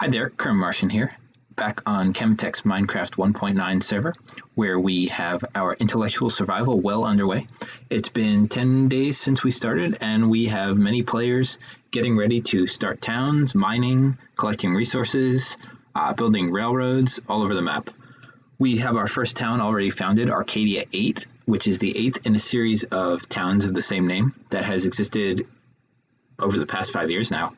Hi there, Kerm Martian here, back on Cemetech's Minecraft 1.9 server, where we have our intellectual survival well underway. It's been 10 days since we started, and we have many players getting ready to start towns, mining, collecting resources, building railroads all over the map. We have our first town already founded, Arcadia 8, which is the 8th in a series of towns of the same name that has existed over the past 5 years now.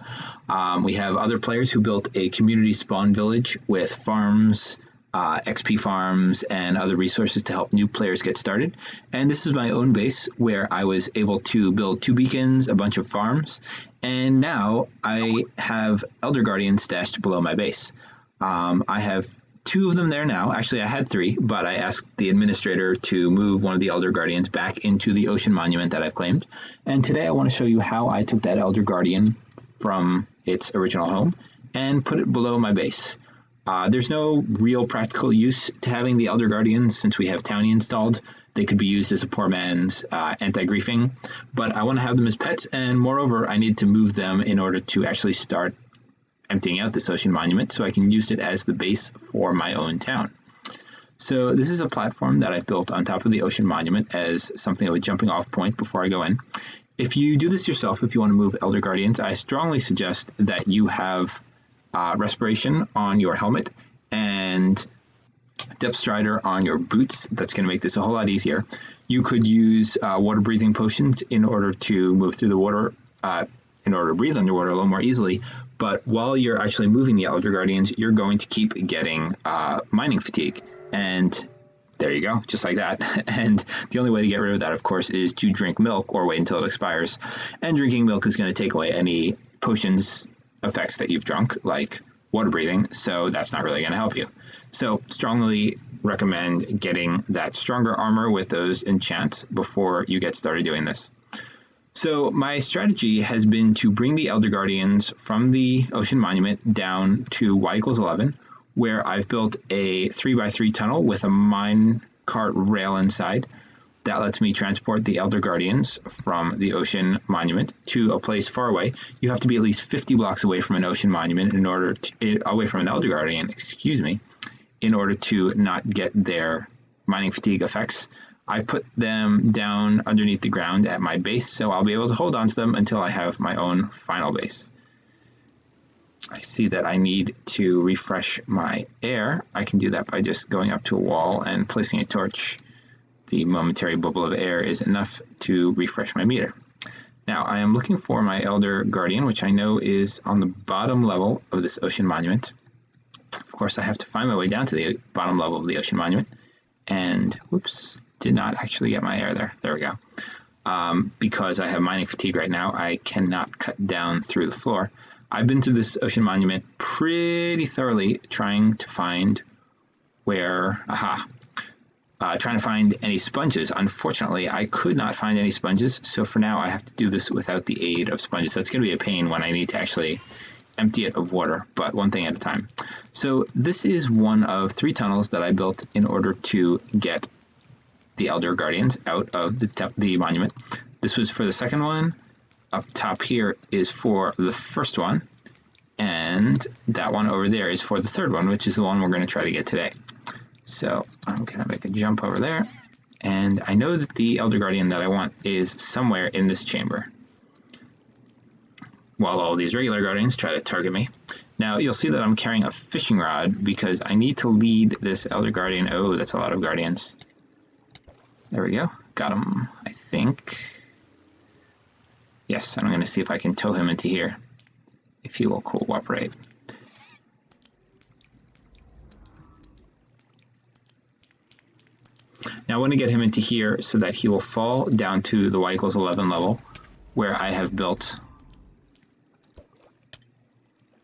We have other players who built a community spawn village with farms, XP farms, and other resources to help new players get started. And this is my own base where I was able to build 2 beacons, a bunch of farms, and now I have Elder Guardians stashed below my base. I have 2 of them there now. Actually, I had 3, but I asked the administrator to move one of the Elder Guardians back into the ocean monument that I've claimed. And today I want to show you how I took that Elder Guardian from its original home and put it below my base. There's no real practical use to having the Elder Guardians since we have Townie installed. They could be used as a poor man's anti-griefing, but I want to have them as pets, and moreover, I need to move them in order to actually start emptying out this ocean monument so I can use it as the base for my own town. So this is a platform that I've built on top of the ocean monument as something of a jumping off point before I go in. If you do this yourself, if you want to move Elder Guardians, I strongly suggest that you have respiration on your helmet and depth strider on your boots. That's going to make this a whole lot easier. You could use water breathing potions in order to move through the water, in order to breathe underwater a little more easily. But while you're actually moving the Elder Guardians, you're going to keep getting mining fatigue. And there you go, just like that. And the only way to get rid of that, of course, is to drink milk or wait until it expires. And drinking milk is going to take away any potions effects that you've drunk, like water breathing, so that's not really going to help you. So strongly recommend getting that stronger armor with those enchants before you get started doing this. So my strategy has been to bring the Elder Guardians from the Ocean Monument down to y=11, where I've built a 3x3 tunnel with a mine cart rail inside. That lets me transport the Elder Guardians from the Ocean Monument to a place far away. You have to be at least 50 blocks away from an Ocean Monument away from an Elder Guardian, in order to not get their mining fatigue effects. I put them down underneath the ground at my base, so I'll be able to hold on to them until I have my own final base. I see that I need to refresh my air. I can do that by just going up to a wall and placing a torch. The momentary bubble of air is enough to refresh my meter. Now, I am looking for my Elder Guardian, which I know is on the bottom level of this ocean monument. Of course, I have to find my way down to the bottom level of the ocean monument. And, whoops, did not actually get my air there. There we go. Because I have mining fatigue right now, I cannot cut down through the floor. I've been through this ocean monument pretty thoroughly trying to find trying to find any sponges. Unfortunately, I could not find any sponges, so for now I have to do this without the aid of sponges. That's going to be a pain when I need to actually empty it of water, but one thing at a time. So this is one of 3 tunnels that I built in order to get the Elder Guardians out of the monument. This was for the second one. Up top here is for the first one, and that one over there is for the third one, which is the one we're going to try to get today. So I'm going to make a jump over there, and I know that the Elder Guardian that I want is somewhere in this chamber, while all these regular Guardians try to target me. Now you'll see that I'm carrying a fishing rod because I need to lead this Elder Guardian. Oh, that's a lot of Guardians. There we go. Got him, I think. Yes, I'm going to see if I can tow him into here, if he will cooperate. Now I want to get him into here so that he will fall down to the y=11 level, where I have built,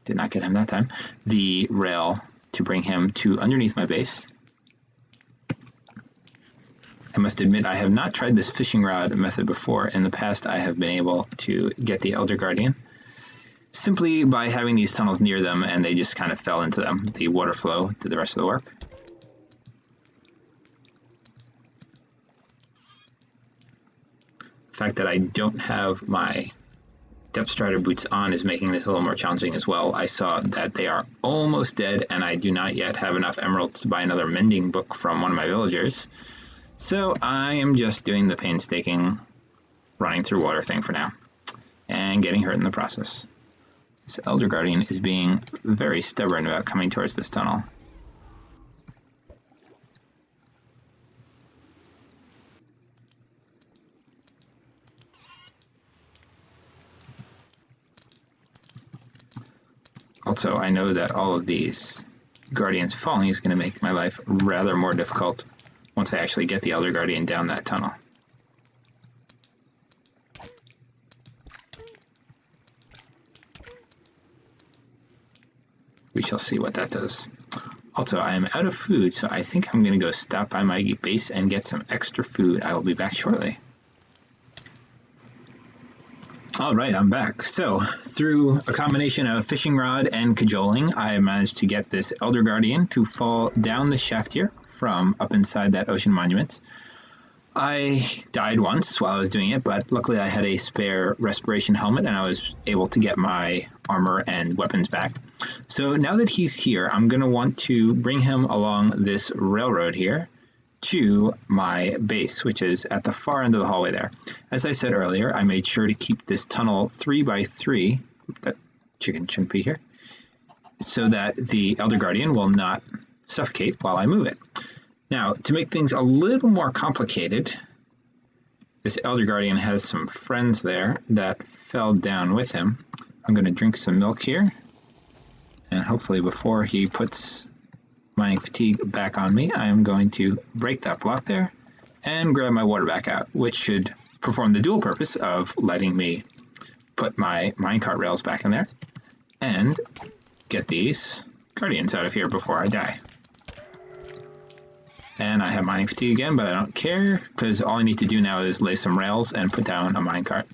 did not get him that time, the rail to bring him to underneath my base. I must admit, I have not tried this fishing rod method before. In the past, I have been able to get the Elder Guardian simply by having these tunnels near them, and they just kind of fell into them. The water flow did the rest of the work. The fact that I don't have my Depth Strider Boots on is making this a little more challenging as well. I saw that they are almost dead, and I do not yet have enough emeralds to buy another mending book from one of my villagers. So I am just doing the painstaking running through water thing for now, and getting hurt in the process. This Elder Guardian is being very stubborn about coming towards this tunnel. Also, I know that all of these Guardians falling is going to make my life rather more difficult once I actually get the Elder Guardian down that tunnel. We shall see what that does. Also, I am out of food, so I think I'm going to go stop by my base and get some extra food. I will be back shortly. Alright, I'm back. So, through a combination of fishing rod and cajoling, I managed to get this Elder Guardian to fall down the shaft here from up inside that ocean monument. I died once while I was doing it, but luckily I had a spare respiration helmet and I was able to get my armor and weapons back. So now that he's here, I'm going to want to bring him along this railroad here to my base, which is at the far end of the hallway there. As I said earlier, I made sure to keep this tunnel 3x3, that chicken shouldn't be here, so that the Elder Guardian will not suffocate while I move it. Now, to make things a little more complicated, this Elder Guardian has some friends there that fell down with him. I'm going to drink some milk here, and hopefully before he puts mining fatigue back on me, I am going to break that block there and grab my water back out, which should perform the dual purpose of letting me put my minecart rails back in there and get these Guardians out of here before I die. And I have mining fatigue again, but I don't care, because all I need to do now is lay some rails and put down a minecart.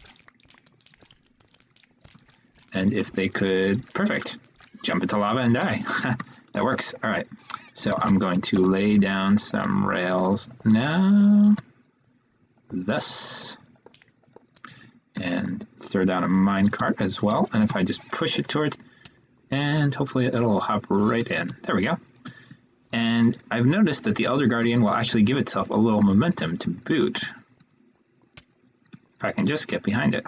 And if they could, perfect, jump into lava and die. That works. All right, so I'm going to lay down some rails now, thus, and throw down a minecart as well. And if I just push it towards, and hopefully it'll hop right in. There we go. And I've noticed that the Elder Guardian will actually give itself a little momentum to boot. If I can just get behind it.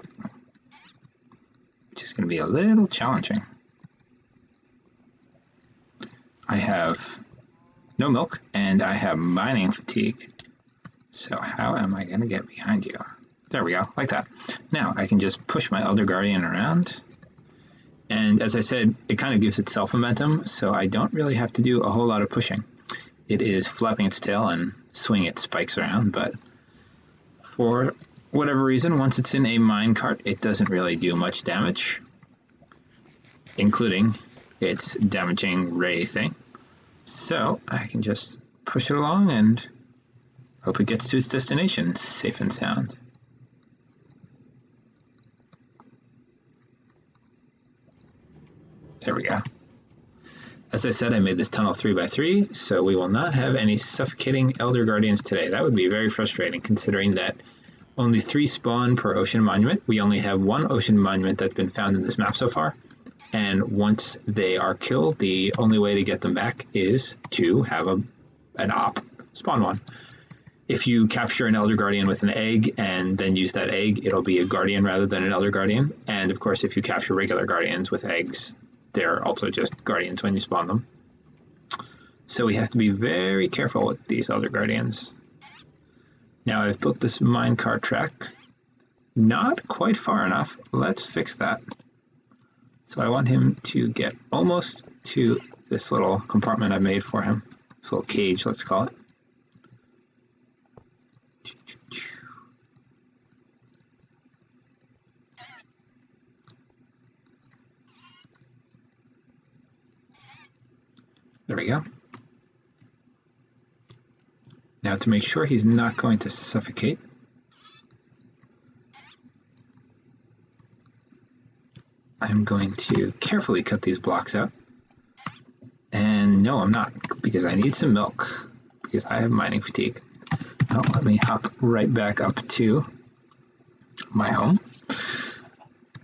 Which is going to be a little challenging. I have no milk, and I have mining fatigue. So how am I going to get behind you? There we go, like that. Now I can just push my Elder Guardian around. And as I said, it kind of gives itself momentum, so I don't really have to do a whole lot of pushing. It is flapping its tail and swinging its spikes around, but for whatever reason, once it's in a minecart, it doesn't really do much damage, including its damaging ray thing. So I can just push it along and hope it gets to its destination safe and sound. There we go. As I said, I made this tunnel 3x3, so we will not have any suffocating Elder Guardians today. That would be very frustrating, considering that only 3 spawn per ocean monument. We only have 1 ocean monument that's been found in this map so far, and once they are killed, the only way to get them back is to have an op spawn one. If you capture an Elder Guardian with an egg and then use that egg, it'll be a Guardian rather than an Elder Guardian. And of course, if you capture regular Guardians with eggs, they're also just Guardians when you spawn them. So we have to be very careful with these Elder Guardians. Now I've built this minecart track. Not quite far enough. Let's fix that. So I want him to get almost to this little compartment I made for him. This little cage, let's call it. There we go. Now to make sure he's not going to suffocate, I'm going to carefully cut these blocks out. And no, I'm not, because I need some milk, because I have mining fatigue. Now let me hop right back up to my home.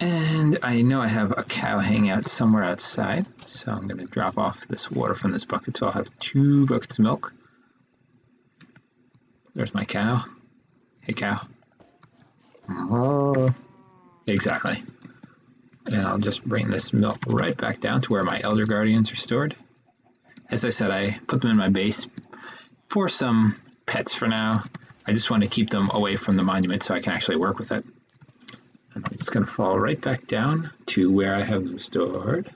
And I know I have a cow hanging out somewhere outside, so I'm going to drop off this water from this bucket, so I'll have 2 buckets of milk. There's my cow. Hey, cow. Oh. Exactly. And I'll just bring this milk right back down to where my Elder Guardians are stored. As I said, I put them in my base for some pets for now. I just want to keep them away from the monument so I can actually work with it. And I'm just going to fall right back down to where I have them stored.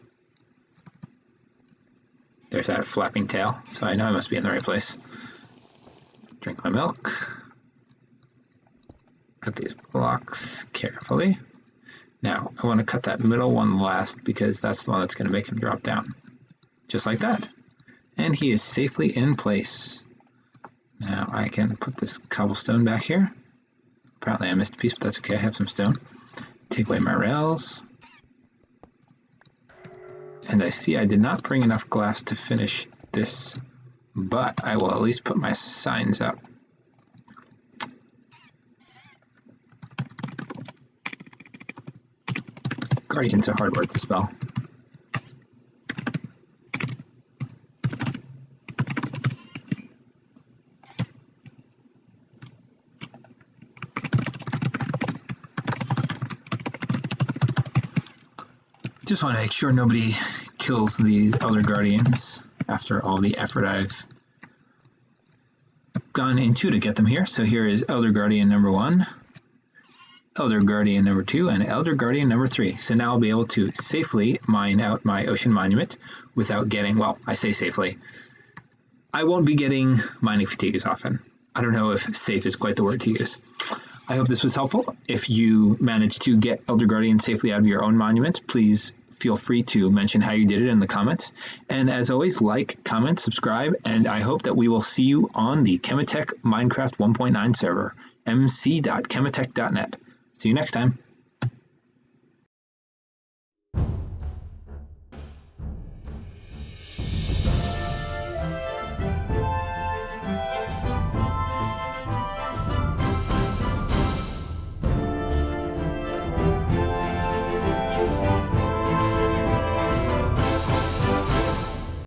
There's that flapping tail, so I know I must be in the right place. Drink my milk. Cut these blocks carefully. Now, I want to cut that middle one last because that's the one that's going to make him drop down. Just like that. And he is safely in place. Now I can put this cobblestone back here. Apparently I missed a piece, but that's okay, I have some stone. Take away my rails. And I see I did not bring enough glass to finish this, but I will at least put my signs up. Guardian's a hard word to spell. Just want to make sure nobody kills these Elder Guardians after all the effort I've gone into to get them here. So here is Elder Guardian number 1, Elder Guardian number 2, and Elder Guardian number 3. So now I'll be able to safely mine out my ocean monument without getting, well, I say safely. I won't be getting mining fatigue as often. I don't know if safe is quite the word to use. I hope this was helpful. If you managed to get Elder Guardian safely out of your own monument, please feel free to mention how you did it in the comments. And as always, like, comment, subscribe, and I hope that we will see you on the Cemetech Minecraft 1.9 server, mc.cemetech.net. See you next time.